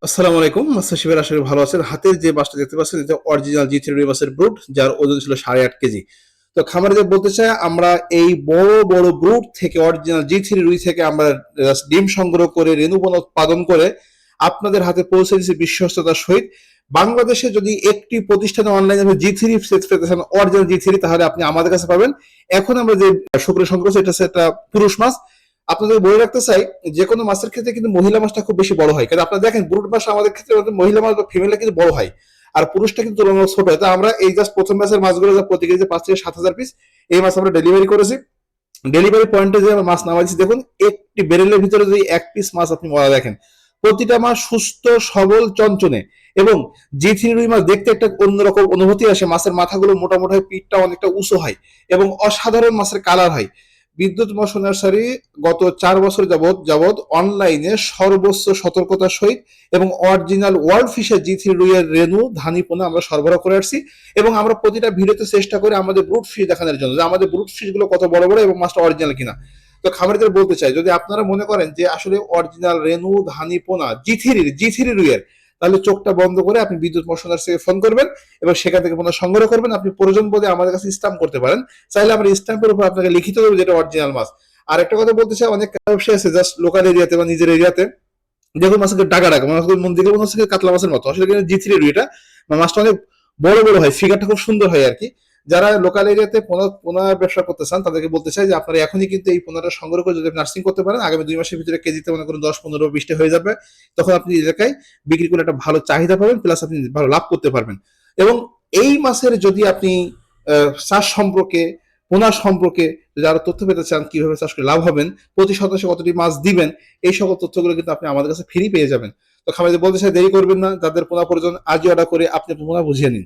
আসসালামু আলাইকুম। মাস্টার শিবের আশা করি ভালো আছেন। হাতের যে মাছটা দেখতে পাচ্ছেন এটা অরিজিনাল জি3 রুই মাছের ব্রুড, যার ওজন ছিল 8.5 কেজি। তো খামারে যে বলতে চাই, আমরা এই বড় বড় ব্রুড থেকে অরিজিনাল জি3 রুই থেকে আমরা ডিম সংগ্রহ করে রেণু বন উৎপাদন করে আপনাদের হাতে পৌঁছে দিচ্ছি বিশ্বস্ততার সহিত। বাংলাদেশে যদি একটি প্রতিষ্ঠানে অনলাইনে আপনি জি3 সেট পেতেছেন অরিজিনাল জি3, তাহলে আপনি আমাদের কাছে পাবেন। এখন আমরা যে শুক্র সংগ্রহ করছি, এটা হচ্ছে একটা পুরুষ মাছ। আপনাদের বলে রাখতে চাই, যে কোনো মাছের ক্ষেত্রে কিন্তু মহিলা মাছটা খুব বেশি বড় হয়, কারণ আপনারা দেখেন ব্রুড মাছ আমাদের ক্ষেত্রে মহিলা মাছ বা ফিমেলটা কিন্তু বড় হয়, আর পুরুষটা কিন্তু তুলনামূলক ছোট হয়। তো আমরা এই জাস্ট প্রথম ব্যাচের মাছগুলো যা প্রতি কেজি 5 থেকে 7 হাজার পিস এই মাছ আমরা ডেলিভারি করেছি। ডেলিভারি পয়েন্টে যে আমরা মাছ নামাইছি, দেখুন একটি বেরেলের ভিতরে যদি এক পিস মাছ আপনি মরা দেখেন, প্রতিটা মাছ সুস্থ সবল চঞ্চনে। এবং জি3 রুই মাছ দেখতে একটা অন্যরকম অনুভূতি আসে। মাছের মাথাগুলো মোটামুটি হয়, পিঠটা অনেকটা উঁচু হয় এবং অসাধারণ মাছের কালার হয়। বিদ্যুৎ মৎস্য নার্সারি গত 4 বছর যাবৎ অনলাইনে সর্বোচ্চ সতর্কতার সহিত এবং অরিজিনাল ওয়ার্ল্ড ফিশের জি3 রুইয়ের রেণু ধানি পোনা আমরা সরবরাহ করে আসছি। এবং আমরা প্রতিটা ভিডিওতে চেষ্টা করি আমাদের ব্রুড ফিশ দেখানোর জন্য যে আমাদের ব্রুড ফিশ গুলো কত বড় বড় এবং মাছটা অরিজিনাল কিনা। তো খামারিদের বলতে চাই, যদি আপনারা মনে করেন যে আসলে অরিজিনাল রেণু ধানি পোনা জি3 রুইয়ের, তাহলে চোখটা বন্ধ করে আপনি বিদ্যুৎ মৎস্য নার্সারিকে ফোন করবেন এবং সেখান থেকে পোনা সংগ্রহ করবেন। আপনি প্রয়োজন বোধে আমাদের কাছে স্ট্যাম্প করতে পারেন, চাইলে আমরা স্ট্যাম্পের উপর আপনাকে লিখিত দেবো যেটা অরিজিনাল মাছ। আর একটা কথা বলতে চাই, অনেক ব্যবসায়ী আছে জাস্ট লোকাল এরিয়াতে বা নিজের এরিয়াতে দেখুন মাছকে ডাকা ডাকা মানে মন দিকে মনে হচ্ছে কাতলা মাছের মতো, আসলে কিন্তু জি3 রুইটা মাছটা অনেক বড় বড় হয়, ফিগারটা খুব সুন্দর হয় আর কি। যারা লোকাল এরিয়াতে পোনা পোনা ব্যবসা করতে চান তাদেরকে বলতে চাই যে আপনারা এখনই কিন্তু এই পোনাটা সংগ্রহ করে যদি নার্সিং করতে পারেন, আগামী 2 মাসের ভিতরে কেজিতে মনে করেন 10, 15, 20টা হয়ে যাবে। তখন আপনি এলাকায় বিক্রি করে একটা ভালো চাহিদা পাবেন, প্লাস আপনি ভালো লাভ করতে পারবেন। এবং এই মাছের যদি আপনি চাষ সম্পর্কে, পোনা সম্পর্কে যদি আরো তথ্য পেতে চান, কিভাবে চাষ করে লাভ হবেন, প্রতি শতাংশে কতটি মাছ দিবেন, এই সকল তথ্যগুলো কিন্তু আপনি আমাদের কাছে ফ্রি পেয়ে যাবেন। তো খামারিদের বলতে চাই, দেরি করবেন না, যাদের পোনা প্রয়োজন আজই অর্ডার করে আপনি পোনা বুঝিয়ে নিন।